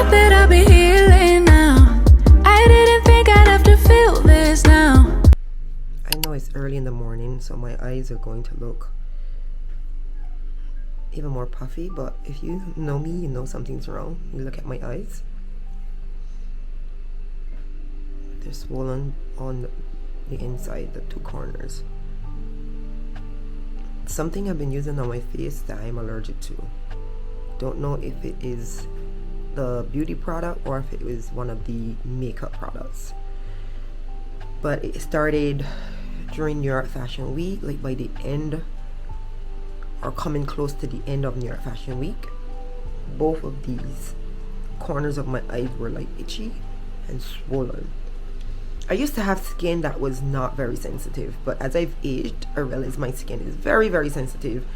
thought that I'd be healing now. I didn't think I'd have to feel this now. I know it's early in the morning, so my eyes are going to look even more puffy, but if you know me, you know something's wrong. You look at my eyes. They're swollen on the inside, the two corners. Something I've been using on my face that I'm allergic to. Don't know if it is the beauty product or if it was one of the makeup products. But it started during New York Fashion Week, like by the end or coming close to the end of New York Fashion Week. Both of these corners of my eyes were like itchy and swollen. I used to have skin that was not very sensitive, but as I've aged, I realized my skin is very, very sensitive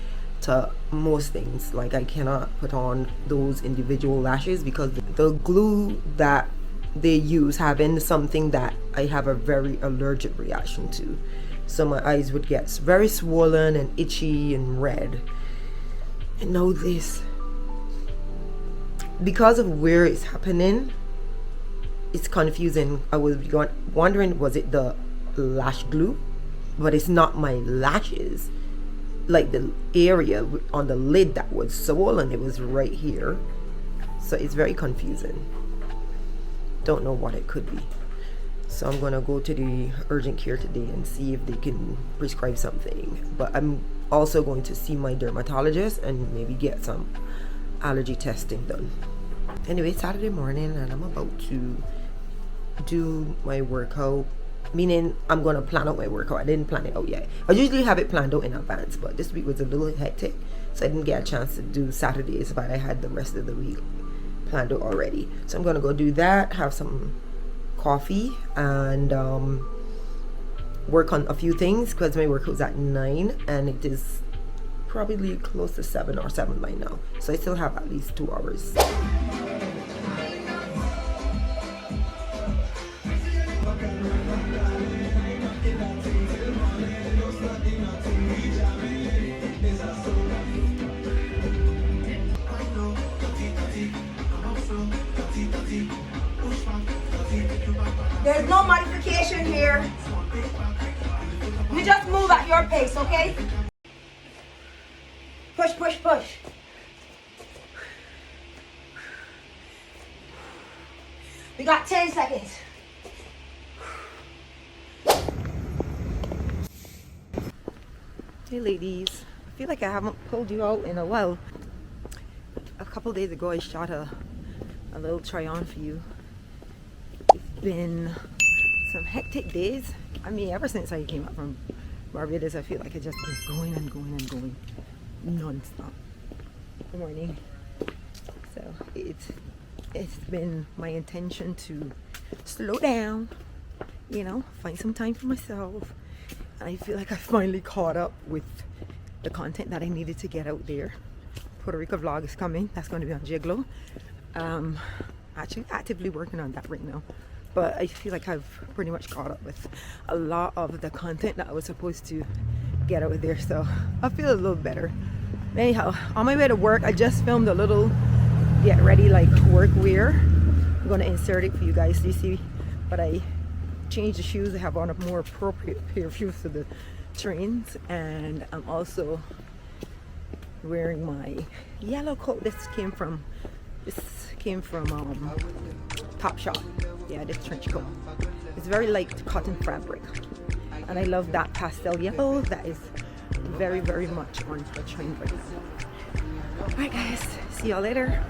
to most things. Like I cannot put on those individual lashes because the glue that they use having something that I have a very allergic reaction to. So my eyes would get very swollen and itchy and red. And now this, because of where it's happening, it's confusing. I was wondering, was it the lash glue? But it's not my lashes. Like the area on the lid that was swollen, it was right here. So it's very confusing. Don't know what it could be. So I'm gonna go to the urgent care today and see if they can prescribe something. But I'm also going to see my dermatologist and maybe get some allergy testing done. Anyway, Saturday morning and I'm about to do my workout, meaning I'm gonna plan out my workout. I didn't plan it out yet. I usually have it planned out in advance, but this week was a little hectic, so I didn't get a chance to do Saturdays, but I had the rest of the week planned out already. So I'm gonna go do that, have some coffee, and work on a few things because my workout's at 9 and it is probably close to 7 or 7 by now, so I still have at least 2 hours. There's no modification here. You just move at your pace, okay? Push, push, push. We got 10 seconds. Hey ladies, I feel like I haven't pulled you out in a while. A couple days ago I shot a little try on for you. It's been some hectic days. I mean, ever since I came up from Barbados, I feel like I just been going and going and going non-stop. Good morning. So it's been my intention to slow down, you know, find some time for myself. And I feel like I finally caught up with the content that I needed to get out there. Puerto Rico vlog is coming. That's going to be on Giglo. Actually actively working on that right now. But I feel like I've pretty much caught up with a lot of the content that I was supposed to get out there. So I feel a little better. Anyhow, on my way to work, I just filmed a little get ready like work wear. I'm going to insert it for you guys to see. But I changed the shoes. I have on a more appropriate pair of shoes for the trains. And I'm also wearing my yellow coat. This came from Topshop. Yeah, this trench coat. It's very light cotton fabric, and I love that pastel yellow. That is very, very much on the trend right now. All right, guys. See y'all later.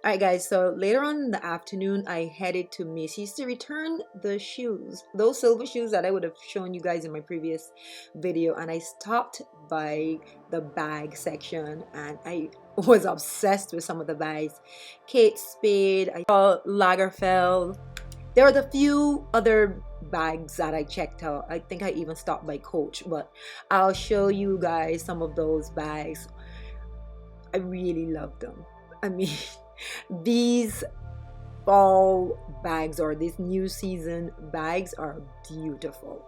Alright guys, so later on in the afternoon I headed to Macy's to return the shoes, those silver shoes that I would have shown you guys in my previous video, and I stopped by the bag section and I was obsessed with some of the bags. Kate Spade, I saw Lagerfeld. There were the few other bags that I checked out. I think I even stopped by Coach, but I'll show you guys some of those bags. I really love them. I mean, these fall bags or these new season bags are beautiful.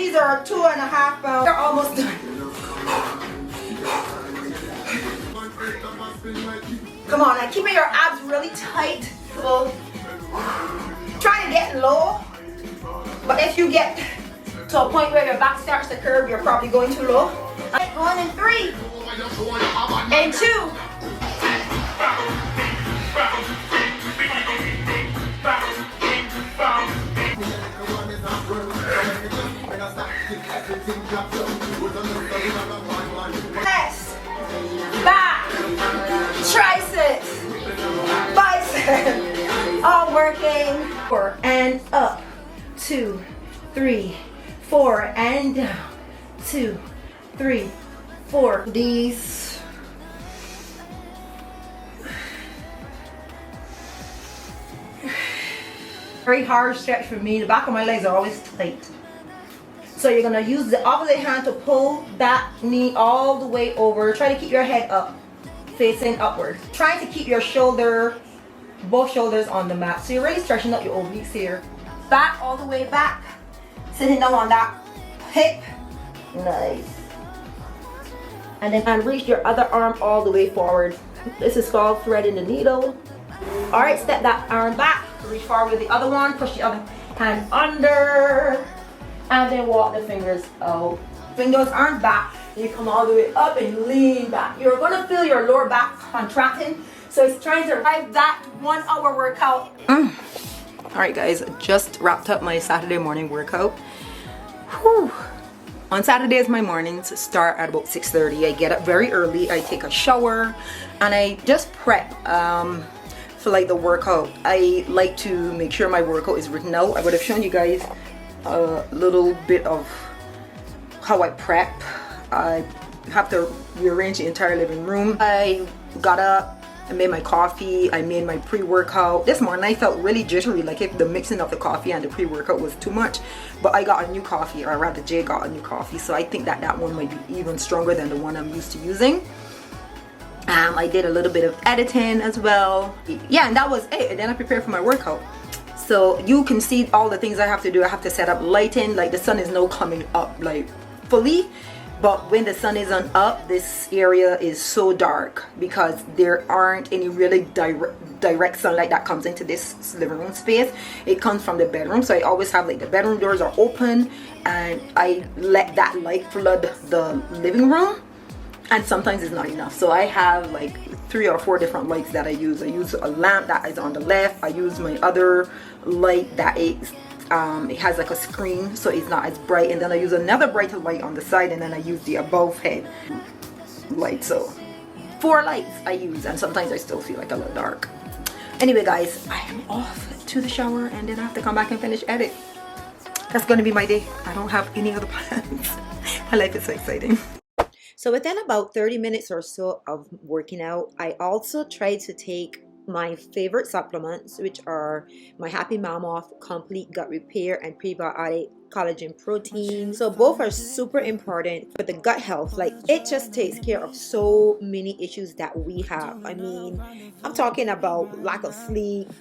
these are 2.5 pounds. They're almost done. Come on, now keeping your abs really tight. Well, try to get low, but if you get to a point where your back starts to curve, you're probably going too low. Going in 3 and 2. Chest, back, triceps, biceps, all working. 4 and up, 2, 3, 4 and down, 2, 3, 4. These very hard stretch for me. The back of my legs are always tight. So you're gonna use the opposite hand to pull that knee all the way over. Try to keep your head up, facing upward. Trying to keep your both shoulders on the mat. So you're really stretching out your obliques here. Back all the way back. Sitting down on that hip. Nice. And then reach your other arm all the way forward. This is called threading the needle. All right, step that arm back. Reach forward with the other one. Push the other hand under. And then walk the fingers out. Bring those arms back. You come all the way up and lean back. You're gonna feel your lower back contracting. So it's trying to arrive that 1 hour workout. All right, guys, just wrapped up my Saturday morning workout. Whew. On Saturdays, my mornings start at about 6:30. I get up very early. I take a shower and I just prep for like the workout. I like to make sure my workout is written out. I would have shown you guys a little bit of how I prep. I have to rearrange the entire living room. I got up, I made my coffee, I made my pre-workout. This morning I felt really jittery, like if the mixing of the coffee and the pre-workout was too much, but I got a new coffee, or rather Jay got a new coffee, so I think that that one might be even stronger than the one I'm used to using. I did a little bit of editing as well. Yeah, and that was it. And then I prepared for my workout. So you can see all the things I have to do. I have to set up lighting, like the sun is now coming up like fully, but when the sun isn't up, this area is so dark because there aren't any really direct sunlight that comes into this living room space. It comes from the bedroom, so I always have like the bedroom doors are open and I let that light flood the living room, and sometimes it's not enough. So I have like 3 or 4 different lights that I use. I use a lamp that is on the left. I use my other light that is it has like a screen, so it's not as bright, and then I use another brighter light on the side, and then I use the above head light. So 4 lights I use, and sometimes I still feel like a little dark. Anyway, guys, I am off to the shower, and then I have to come back and finish edit. That's gonna be my day. I don't have any other plans. My life is so exciting. So within about 30 minutes or so of working out, I also tried to take my favorite supplements, which are my Happy Mammoth Complete Gut Repair and Prebiotic Collagen Protein. So both are super important for the gut health. Like, it just takes care of so many issues that we have. I mean, I'm talking about lack of sleep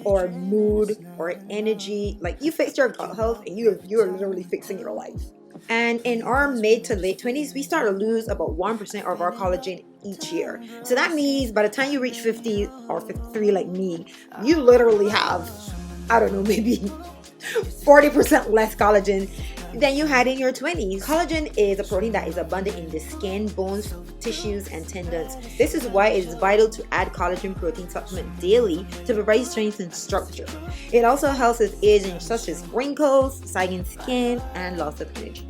or mood or energy. Like, you fix your gut health and you're literally fixing your life. And in our mid to late 20s, we start to lose about 1% of our collagen each year. So that means by the time you reach 50 or 53 like me, you literally have, I don't know, maybe 40% less collagen than you had in your 20s. Collagen is a protein that is abundant in the skin, bones, tissues, and tendons. This is why it is vital to add collagen protein supplement daily to provide strength and structure. It also helps with aging, such as wrinkles, sagging skin, and loss of energy.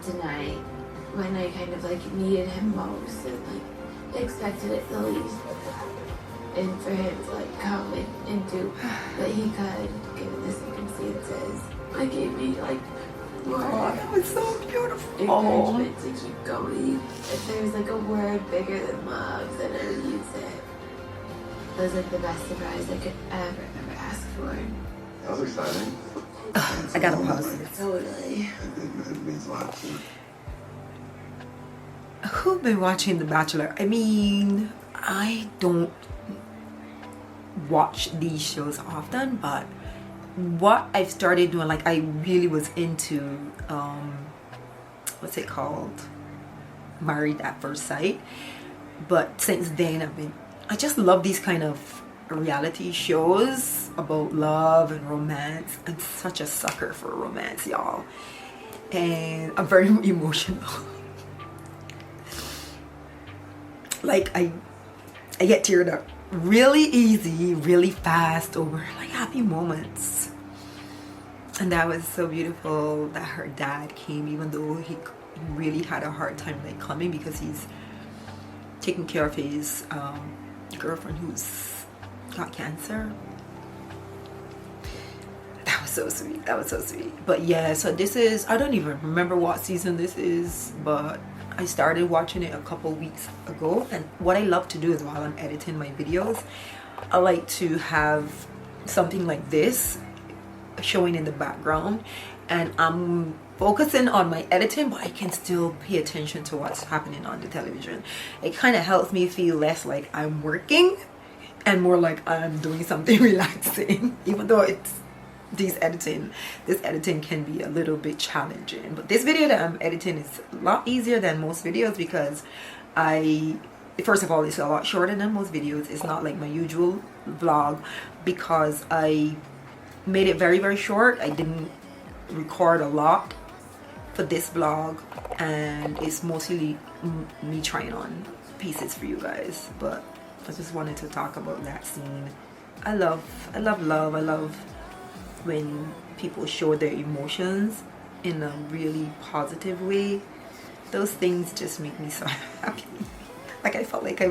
tonight when I kind of like needed him most and like expected it the least. And for him to like come and do what he could given the circumstances, it gave me like more that was so beautiful. encouragement to keep going. If there's like a word bigger than love, then I would use it. It was like the best surprise I could ever ask for. That was exciting. I gotta pause this. Totally. It means a lot too. Who've been watching The Bachelor? I mean, I don't watch these shows often, but what I've started doing, like I really was into what's it called, Married at First Sight, but since then I just love these kind of reality shows about love and romance. I'm such a sucker for romance, y'all, and I'm very emotional. Like I get teared up really easy, really fast over like happy moments. And that was so beautiful that her dad came, even though he really had a hard time like coming because he's taking care of his girlfriend who's got cancer. That was so sweet. That was so sweet. But yeah, so this is, I don't even remember what season this is, but I started watching it a couple weeks ago. And what I love to do is while I'm editing my videos, I like to have something like this showing in the background, and I'm focusing on my editing, but I can still pay attention to what's happening on the television. It kind of helps me feel less like I'm working and more like I'm doing something relaxing, even though it's this editing can be a little bit challenging. But this video that I'm editing is a lot easier than most videos because first of all, it's a lot shorter than most videos. It's not like my usual vlog because I made it very, very short. I didn't record a lot for this vlog, and it's mostly me trying on pieces for you guys. But I just wanted to talk about that scene. I love love. I love when people show their emotions in a really positive way. Those things just make me so happy. Like I felt like I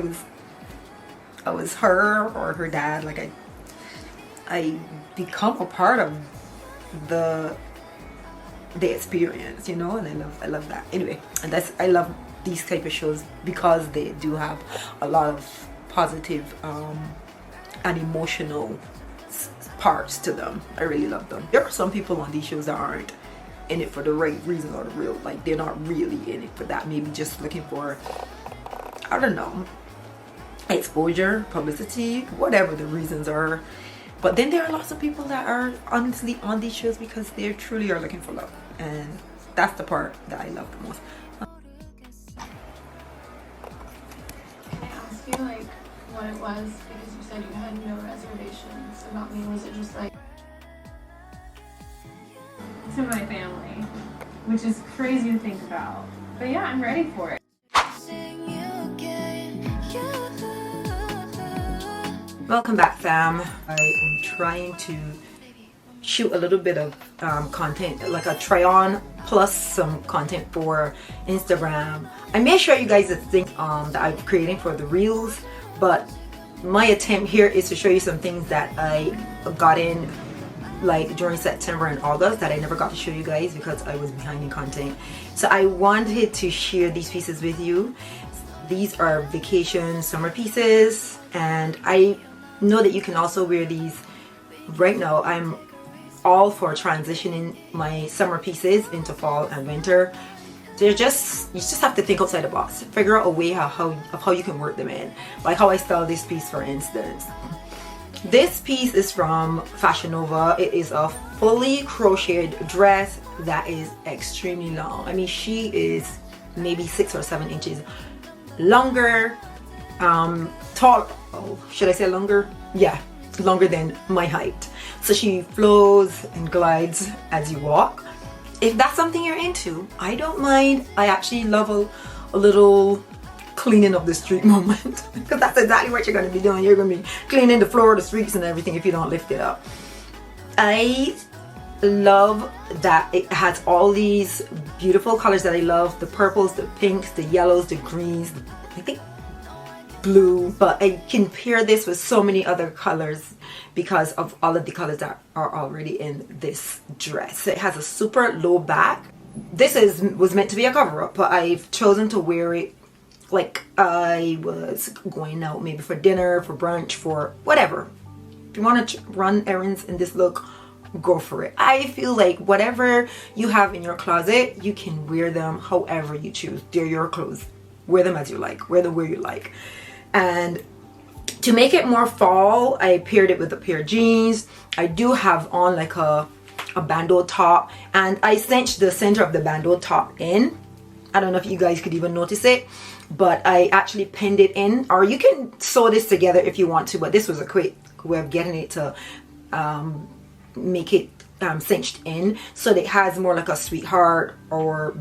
was her or her dad. Like I become a part of the experience, you know, and I love that. Anyway, and I love these type of shows because they do have a lot of positive and emotional parts to them. I really love them. There are some people on these shows that aren't in it for the right reason or the real, like they're not really in it for that, maybe just looking for, I don't know, exposure, publicity, whatever the reasons are. But then there are lots of people that are honestly on these shows because they truly are looking for love, and that's the part that I love the most. Can I ask you like what it was, because you said you had no reservations about me? Was it just like to my family, which is crazy to think about, but yeah, I'm ready for it. Welcome back, fam. I am trying to shoot a little bit of content, like a try on plus some content for Instagram. I may show you guys the thing that I'm creating for the reels, but my attempt here is to show you some things that I got in like during September and August that I never got to show you guys because I was behind in content. So I wanted to share these pieces with you. These are vacation summer pieces, and I know that you can also wear these. Right now I'm all for transitioning my summer pieces into fall and winter. You just have to think outside the box, figure out a way how you can work them in, like how I style this piece, for instance. This piece is from Fashion Nova. It is a fully crocheted dress that is extremely long. I mean, she is maybe 6 or 7 inches longer, tall, oh, should I say longer? Yeah, longer than my height. So she flows and glides as you walk. If that's something you're into, I don't mind. I actually love a little cleaning up the street moment because that's exactly what you're going to be doing. You're going to be cleaning the floor, the streets and everything if you don't lift it up. I love that it has all these beautiful colors that I love. The purples, the pinks, the yellows, the greens, I think blue. But I can pair this with so many other colors because of all of the colors that are already in this dress. It has a super low back. This was meant to be a cover-up, but I've chosen to wear it like I was going out, maybe for dinner, for brunch, for whatever. If you want to run errands in this look, go for it. I feel like whatever you have in your closet, you can wear them however you choose. They're your clothes. Wear them as you like. Wear them where you like. And to make it more fall, I paired it with a pair of jeans. I do have on like a bandeau top, and I cinched the center of the bandeau top in. I don't know if you guys could even notice it, but I actually pinned it in, or you can sew this together if you want to, but this was a quick way of getting it to make it cinched in, so that it has more like a sweetheart, or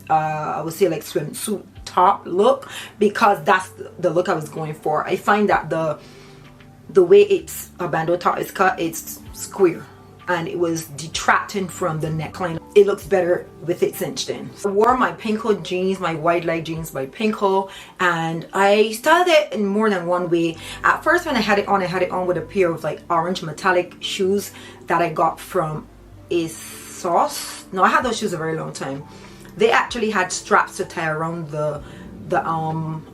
I would say like swimsuit top look, because that's the look I was going for. I find that the way a bandeau top is cut, it's square, and it was detracting from the neckline. It looks better with it cinched in. I wore my Pinko jeans, my wide leg jeans by Pinko, and I styled it in more than one way. At first when I had it on with a pair of like orange metallic shoes that I got from ASOS. No, I had those shoes a very long time. They actually had straps to tie around the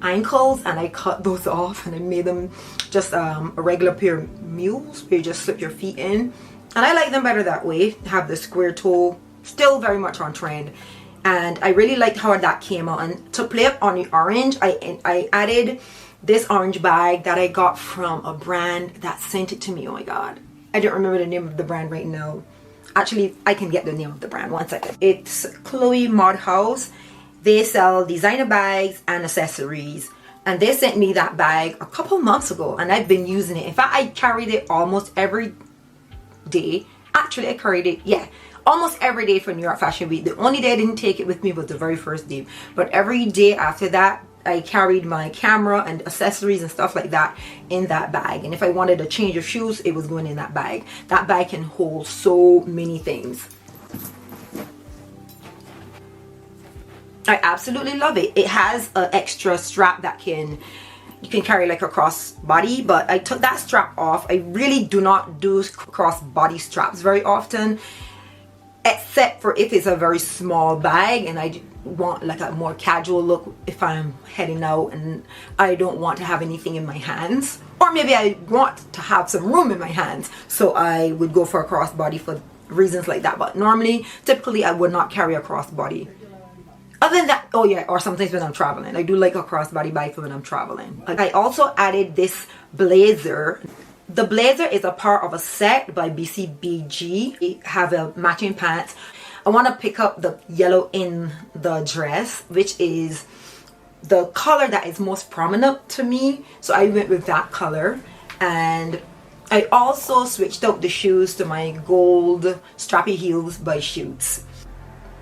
ankles, and I cut those off and I made them just a regular pair of mules where you just slip your feet in. And I like them better that way. Have the square toe, still very much on trend. And I really liked how that came out. And to play up on the orange, I added this orange bag that I got from a brand that sent it to me. Oh my god, I don't remember the name of the brand right now. Actually, I can get the name of the brand, one second. It's Chloe Mod House. They sell designer bags and accessories, and they sent me that bag a couple months ago, and I've been using it. In fact, I carried it almost every day. Actually, I carried it, yeah, almost every day for New York Fashion Week. The only day I didn't take it with me was the very first day, but every day after that I carried my camera and accessories and stuff like that in that bag. And if I wanted a change of shoes, it was going in that bag. That bag can hold so many things. I absolutely love it. It has an extra strap that you can carry like a crossbody, but I took that strap off. I really do not do crossbody straps very often, except for if it's a very small bag and I want like a more casual look if I'm heading out and I don't want to have anything in my hands, or maybe I want to have some room in my hands, so I would go for a crossbody for reasons like that. But normally, typically, I would not carry a crossbody. Other than that, oh yeah, or sometimes when I'm traveling. I do like a crossbody bag for when I'm traveling. I also added this blazer. The blazer is a part of a set by BCBG. They have a matching pants. I want to pick up the yellow in the dress, which is the color that is most prominent to me. So I went with that color. And I also switched out the shoes to my gold strappy heels by Shoots.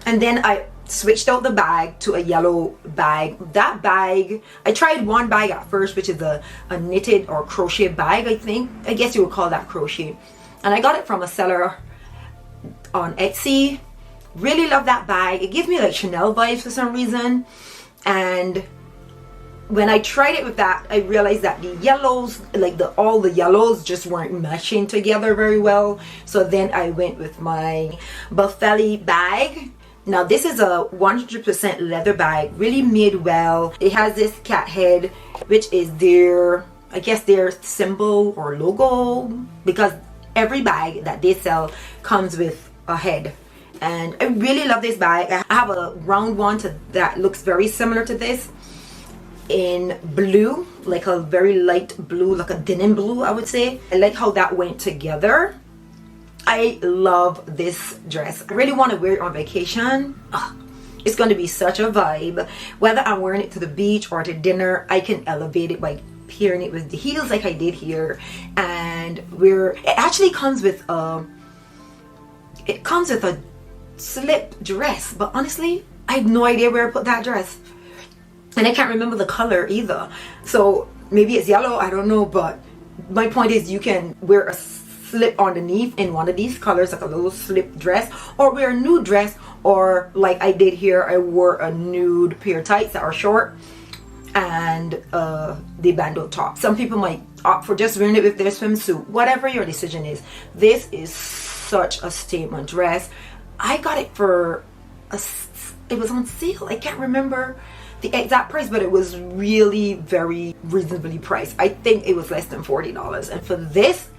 And then I switched out the bag to a yellow bag. That bag, I tried one bag at first, which is a knitted or crochet bag, I guess you would call that crochet. And I got it from a seller on Etsy. Really love that bag. It gives me like Chanel vibes for some reason. And when I tried it with that, I realized that the yellows, like all the yellows just weren't meshing together very well. So then I went with my Buffelli bag. Now this is a 100% leather bag, really made well. It has this cat head, which is I guess their symbol or logo, because every bag that they sell comes with a head. And I really love this bag. I have a round one that looks very similar to this in blue, like a very light blue, like a denim blue, I would say. I like how that went together. I love this dress. I really want to wear it on vacation. It's going to be such a vibe. Whether I'm wearing it to the beach or to dinner, I can elevate it by pairing it with the heels like I did here. And it actually comes with a slip dress, but honestly I have no idea where I put that dress, and I can't remember the color either, so maybe it's yellow, I don't know. But my point is, you can wear a slip underneath in one of these colors, like a little slip dress, or wear a nude dress, or like I did here, I wore a nude pair of tights that are short and the bandeau top. Some people might opt for just wearing it with their swimsuit. Whatever your decision is, this is such a statement dress. I got it for it was on sale. I can't remember the exact price, but it was really very reasonably priced. I think it was less than $40. And for this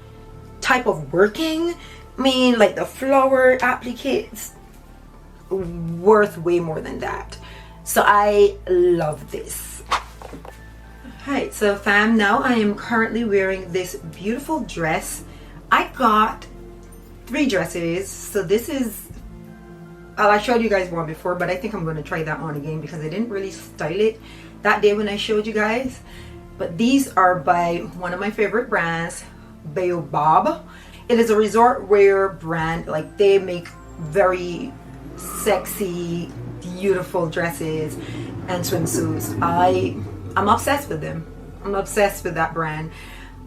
type of working, I mean, like the flower appliques, worth way more than that. So I love this. Alright, so fam, now I am currently wearing this beautiful dress. I got 3 dresses. So this is, I showed you guys one before, but I think I'm going to try that on again because I didn't really style it that day when I showed you guys. But these are by one of my favorite brands, Baobab. It is a resort wear brand. Like, they make very sexy, beautiful dresses and swimsuits. I'm obsessed with them. I'm obsessed with that brand.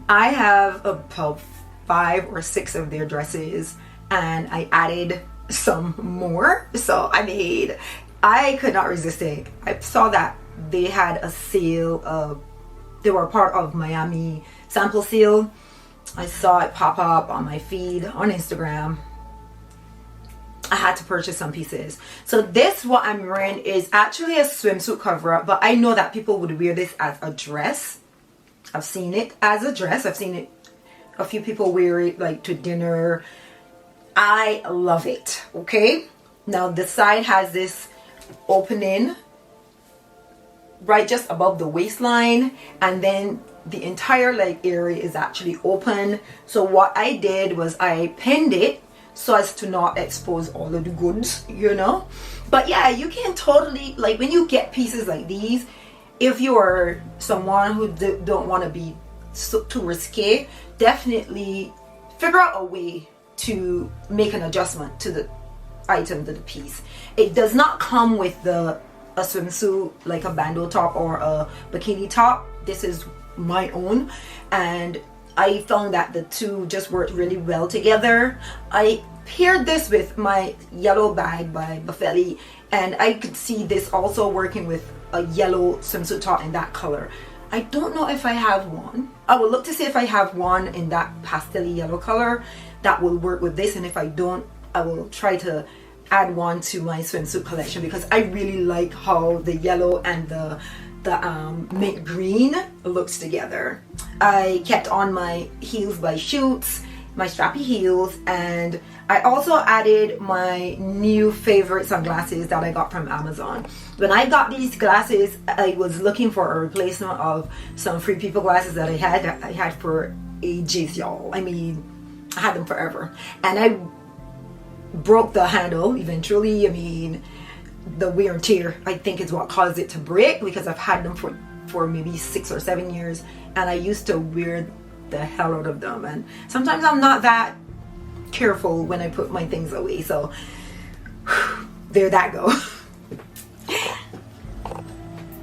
I have about 5 or 6 of their dresses, and I added some more. So I mean, I could not resist it. I saw that they had a sale. They were part of Miami sample sale. I saw it pop up on my feed on Instagram. I had to purchase some pieces. So this, what I'm wearing, is actually a swimsuit cover up, but I know that people would wear this as a dress. I've seen it as a dress. I've seen it, a few people wear it like to dinner. I love it. Okay, now the side has this opening right just above the waistline, and then the entire leg area is actually open. So what I did was I pinned it so as to not expose all of the goods, you know. But yeah, you can totally, like, when you get pieces like these, if you are someone who don't want to be too risque, definitely figure out a way to make an adjustment to the item, to the piece. It does not come with a swimsuit, like a bandeau top or a bikini top. This is my own, and I found that the two just worked really well together. I paired this with my yellow bag by Buffeli, and I could see this also working with a yellow swimsuit top in that color. I don't know if I have one. I will look to see if I have one in that pastel yellow color that will work with this, and if I don't, I will try to add one to my swimsuit collection, because I really like how the yellow and the mint green looks together. I kept on my heels by Schutz, my strappy heels, and I also added my new favorite sunglasses that I got from Amazon. When I got these glasses, I was looking for a replacement of some Free People glasses that I had for ages, y'all. I mean, I had them forever, and I broke the handle eventually. I mean, the wear and tear, I think, is what caused it to break, because I've had them for maybe 6 or 7 years, and I used to wear the hell out of them, and sometimes I'm not that careful when I put my things away. So there that go.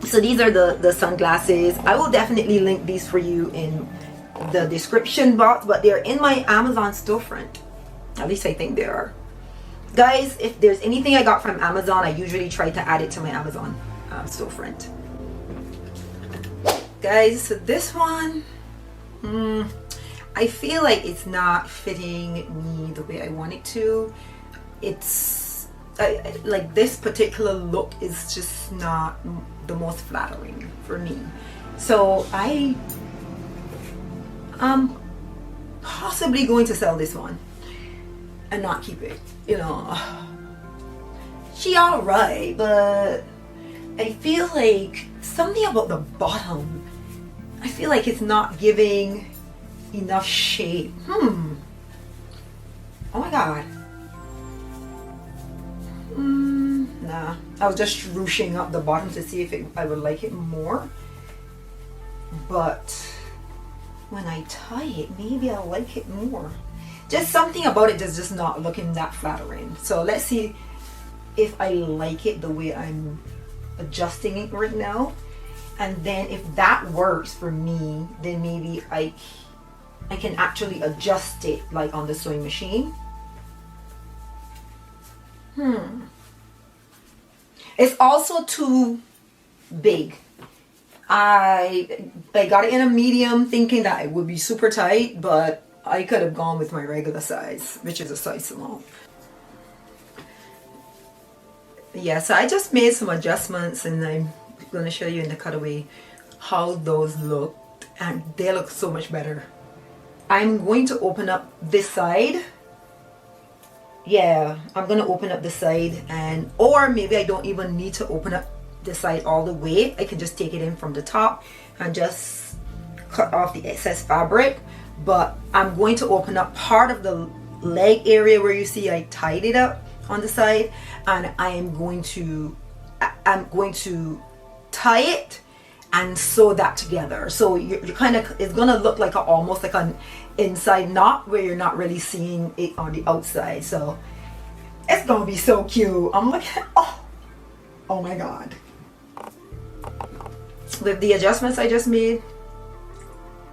So these are the sunglasses. I will definitely link these for you in the description box, but they're in my Amazon storefront. At least I think they are. Guys, if there's anything I got from Amazon, I usually try to add it to my Amazon storefront. Guys, so this one, I feel like it's not fitting me the way I want it to. It's like, this particular look is just not the most flattering for me. So I'm possibly going to sell this one and not keep it. You know, she alright, but I feel like something about the bottom, I feel like it's not giving enough shape. Oh my god. Nah, I was just ruching up the bottom to see if I would like it more, but when I tie it, maybe I'll like it more. Just something about it is just not looking that flattering. So let's see if I like it the way I'm adjusting it right now, and then if that works for me, then maybe I I can actually adjust it like on the sewing machine. It's also too big. I got it in a medium thinking that it would be super tight, but I could have gone with my regular size, which is a size small. Yeah, so I just made some adjustments, and I'm going to show you in the cutaway how those looked, and they look so much better. I'm going to open up this side. Yeah, I'm going to open up the side, and or maybe I don't even need to open up the side all the way. I can just take it in from the top and just cut off the excess fabric. But I'm going to open up part of the leg area where you see I tied it up on the side, and I'm going to tie it and sew that together. So you're kind of, it's gonna look like almost like an inside knot where you're not really seeing it on the outside. So it's gonna be so cute. I'm like, oh my god. With the adjustments I just made,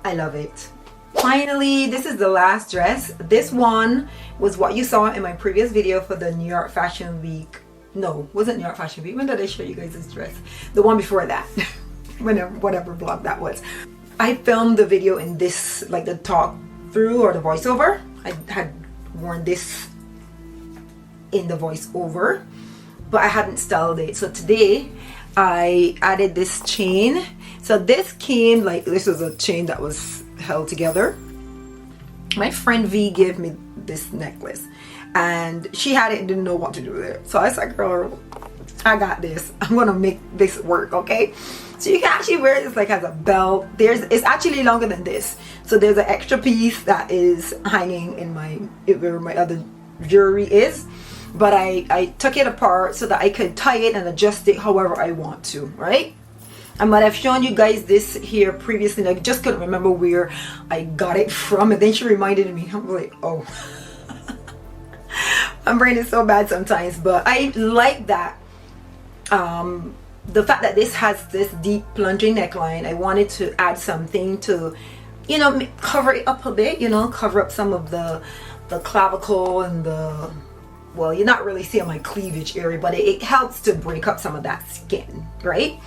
I love it. Finally, this is the last dress. This one was what you saw in my previous video for the New York Fashion Week. No, wasn't New York Fashion Week. When did I show you guys this dress? The one before that. Whatever vlog that was. I filmed the video in this, like the talk through or the voiceover. I had worn this in the voiceover, but I hadn't styled it. So today I added this chain. So this came like, this was a chain that was held together. My friend V gave me this necklace, and she had it and didn't know what to do with it. So I said, girl, I got this. I'm gonna make this work, okay? So you can actually wear this like as a belt. It's actually longer than this. So there's an extra piece that is hanging in where my other jewelry is. But I took it apart so that I could tie it and adjust it however I want to, right? I might have shown you guys this here previously, and I just couldn't remember where I got it from, and then she reminded me. I'm like, oh. My brain is so bad sometimes, but I like that. The fact that this has this deep plunging neckline, I wanted to add something to, you know, cover it up a bit, you know, cover up some of the clavicle and the, well, you're not really seeing my cleavage area, but it helps to break up some of that skin, right?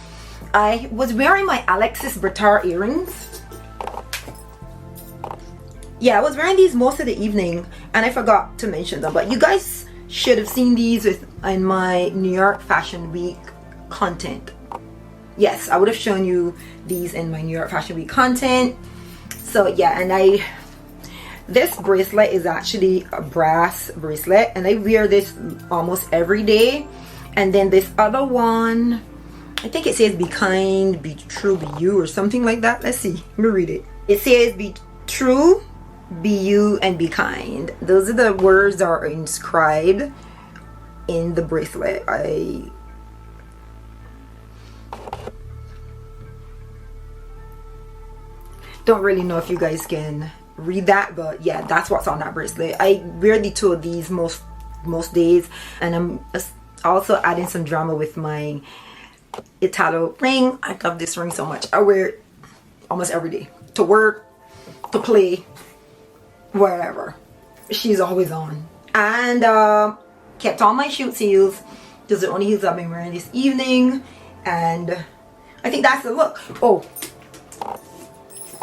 I was wearing my Alexis Bertar earrings. Yeah, I was wearing these most of the evening, and I forgot to mention them, but you guys should have seen these in my New York Fashion Week content. Yes, I would have shown you these in my New York Fashion Week content. So yeah, and this bracelet is actually a brass bracelet, and I wear this almost every day. And then this other one, I think it says be kind, be true, be you, or something like that. Let's see, let me read it. It says be true, be you, and be kind. Those are the words that are inscribed in the bracelet. I don't really know if you guys can read that, but yeah, that's what's on that bracelet. I wear the two of these most days, and I'm also adding some drama with my Italo ring. I love this ring so much. I wear it almost every day, to work, to play, wherever. She's always on. And kept all my shoot heels. Those are the only heels I've been wearing this evening, and I think that's the look. Oh,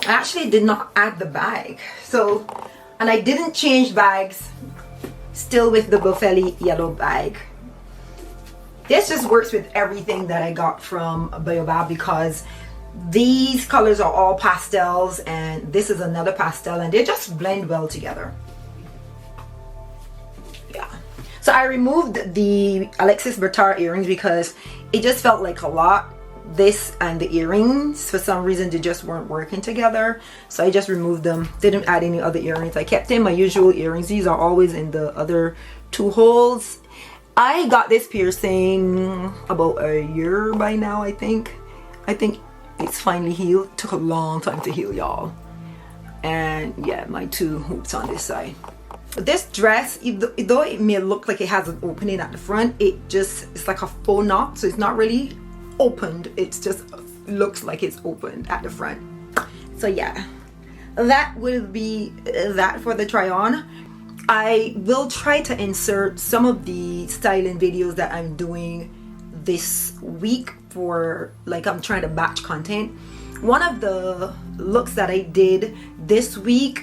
I actually did not add the bag. So, and I didn't change bags, still with the Boffelli yellow bag. This just works with everything that I got from Baobab, because these colors are all pastels, and this is another pastel, and they just blend well together. Yeah. So I removed the Alexis Bertar earrings because it just felt like a lot. This and the earrings, for some reason, they just weren't working together. So I just removed them. Didn't add any other earrings. I kept in my usual earrings. These are always in the other two holes. I got this piercing about a year by now, I think. I think it's finally healed. It took a long time to heal, y'all. And yeah, my two hoops on this side. This dress, though it may look like it has an opening at the front, it's like a faux knot, so it's not really opened. It just looks like it's opened at the front. So yeah, that will be that for the try on. I will try to insert some of the styling videos that I'm doing this week for, like, I'm trying to batch content. One of the looks that I did this week,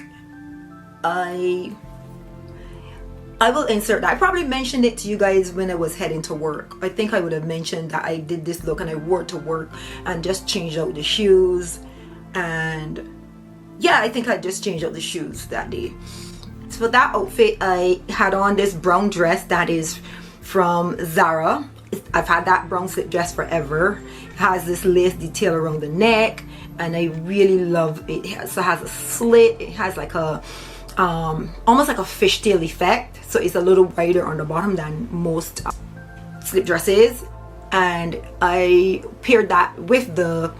I will insert that. I probably mentioned it to you guys when I was heading to work. I think I would have mentioned that I did this look and I wore it to work and just changed out the shoes. And yeah, I think I just changed out the shoes that day. So for that outfit, I had on this brown dress that is from Zara. I've had that brown slip dress forever. It has this lace detail around the neck and I really love it. It has a slit. It has like a almost like a fishtail effect, so it's a little wider on the bottom than most slip dresses. And I paired that with the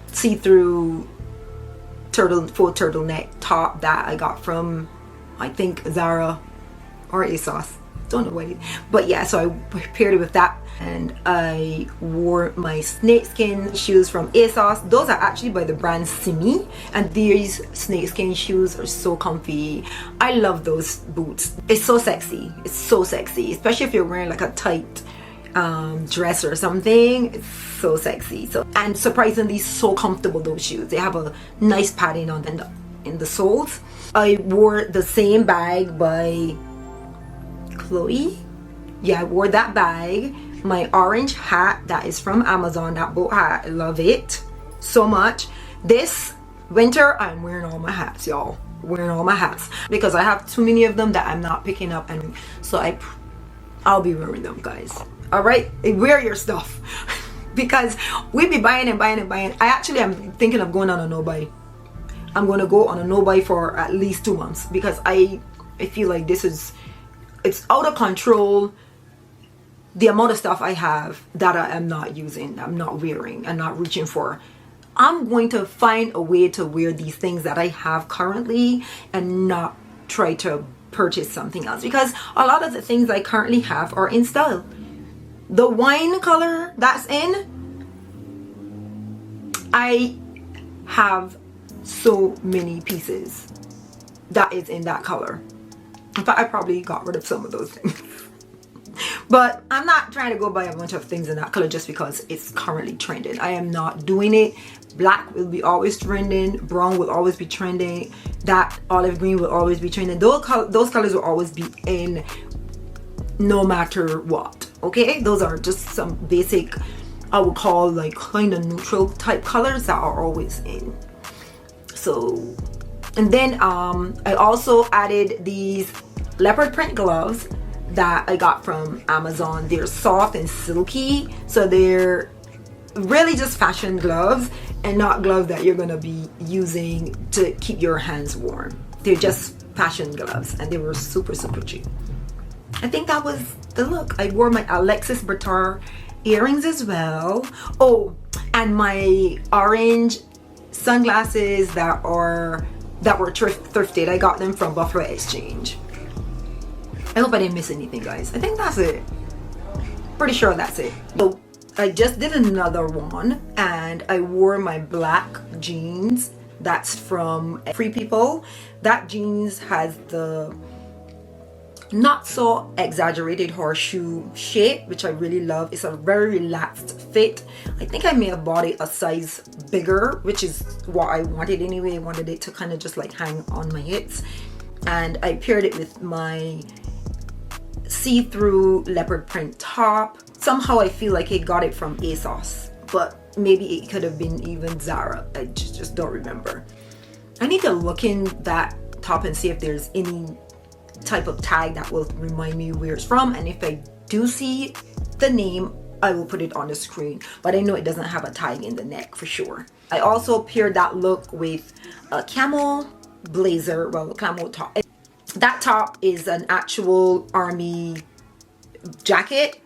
see-through full turtleneck top that I got from, I think, Zara or ASOS, don't know what it is, but yeah, so I paired it with that. And I wore my snakeskin shoes from ASOS. Those are actually by the brand Simi, and these snakeskin shoes are so comfy. I love those boots. It's so sexy. It's so sexy, especially if you're wearing like a tight dress or something. It's so sexy. So, and surprisingly so comfortable, those shoes. They have a nice padding on in the soles. I wore the same bag by Chloe. Yeah, I wore that bag. My orange hat that is from Amazon, that boat hat, I love it so much. This winter I'm wearing all my hats, y'all. Wearing all my hats because I have too many of them that I'm not picking up, and so I'll be wearing them, guys. All right, wear your stuff because we be buying and buying and buying. I actually am thinking of going on a no buy. I'm going to go on a no buy for at least 2 months because I feel like it's out of control. The amount of stuff I have that I am not using, I'm not wearing, and not reaching for. I'm going to find a way to wear these things that I have currently and not try to purchase something else, because a lot of the things I currently have are in style. The wine color that's in, I have so many pieces that is in that color. In fact, I probably got rid of some of those things. But I'm not trying to go buy a bunch of things in that color just because it's currently trending. I am not doing it. Black will be always trending. Brown will always be trending. That olive green will always be trending. Those colors will always be in no matter what. Okay? Those are just some basic, I would call like kind of neutral type colors that are always in. So, and then I also added these leopard print gloves that I got from Amazon. They're soft and silky, so they're really just fashion gloves and not gloves that you're gonna be using to keep your hands warm. They're just fashion gloves, and they were super cheap. I think that was the look. I wore my Alexis Bertar earrings as well. Oh, and my orange sunglasses that were thrifted. I got them from Buffalo Exchange. I hope I didn't miss anything, guys. I think that's it. Pretty sure that's it. So I just did another one, and I wore my black jeans. That's from Free People. That jeans has the not so exaggerated horseshoe shape, which I really love. It's a very relaxed fit. I think I may have bought it a size bigger, which is what I wanted anyway. I wanted it to kind of just like hang on my hips, and I paired it with my see-through leopard print top. Somehow I feel like I got it from ASOS, but maybe it could have been even Zara. I just don't remember. I need to look in that top and see if there's any type of tag that will remind me where it's from, and if I do see the name, I will put it on the screen, but I know it doesn't have a tag in the neck for sure. I also paired that look with a camel blazer, well, camel top. That top is an actual army jacket,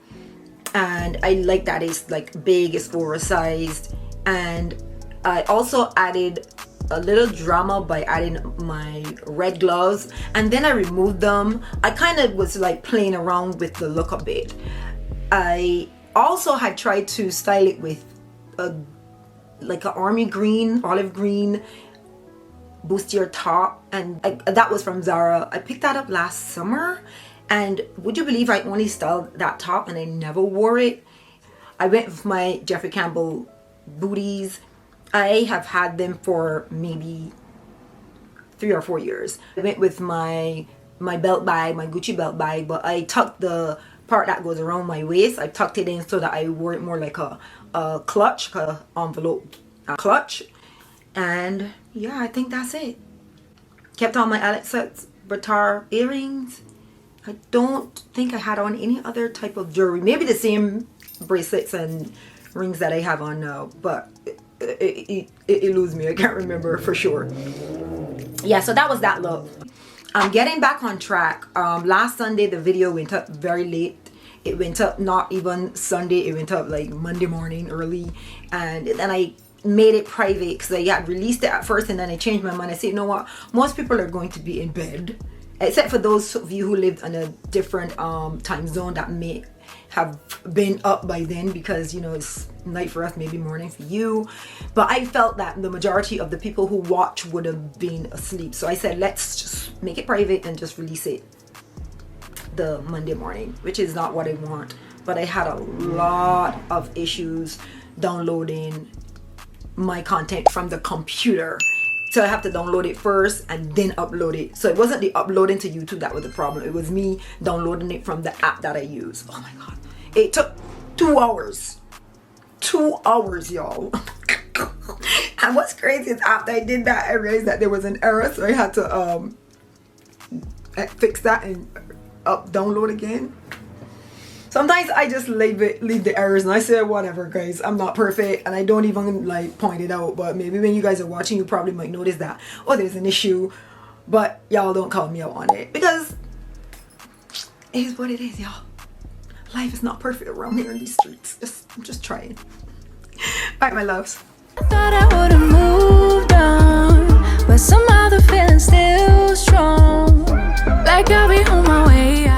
and I like that it's like big, it's oversized. And I also added a little drama by adding my red gloves, and then I removed them. I kind of was like playing around with the look a bit. I also had tried to style it with like an army green, olive green bustier top, and that was from Zara. I picked that up last summer, and would you believe I only styled that top and I never wore it? I went with my Jeffrey Campbell booties. I have had them for maybe 3 or 4 years. I went with my belt bag, my Gucci belt bag, but I tucked the part that goes around my waist. I tucked it in so that I wore it more like a clutch, a envelope clutch. And yeah, I think that's it. Kept on my Alexis Batar earrings. I don't think I had on any other type of jewelry. Maybe the same bracelets and rings that I have on now, but it eludes me. I can't remember for sure. Yeah, so that was that look. I'm getting back on track. Last Sunday the video went up very late. It went up not even Sunday, it went up like Monday morning early, and then I made it private because I had released it at first, and then I changed my mind. I said, you know what, most people are going to be in bed, except for those of you who lived on a different time zone that may have been up by then, because you know it's night for us, maybe morning for you. But I felt that the majority of the people who watch would have been asleep, so I said let's just make it private and just release it the Monday morning, which is not what I want. But I had a lot of issues downloading my content from the computer, so I have to download it first and then upload it. So it wasn't the uploading to YouTube that was the problem, it was me downloading it from the app that I use. Oh my god, it took 2 hours. 2 hours, y'all. And what's crazy is after I did that, I realized that there was an error, so I had to fix that and download again. Sometimes I just leave the errors, and I say whatever guys, I'm not perfect, and I don't even like point it out. But maybe when you guys are watching, you probably might notice that, oh, there's an issue, but y'all don't call me out on it, because it is what it is, y'all. Life is not perfect around here in these streets. I'm just trying. Alright, my loves, I thought I would have moved on, but somehow the feeling's still strong. Like I'll be on my way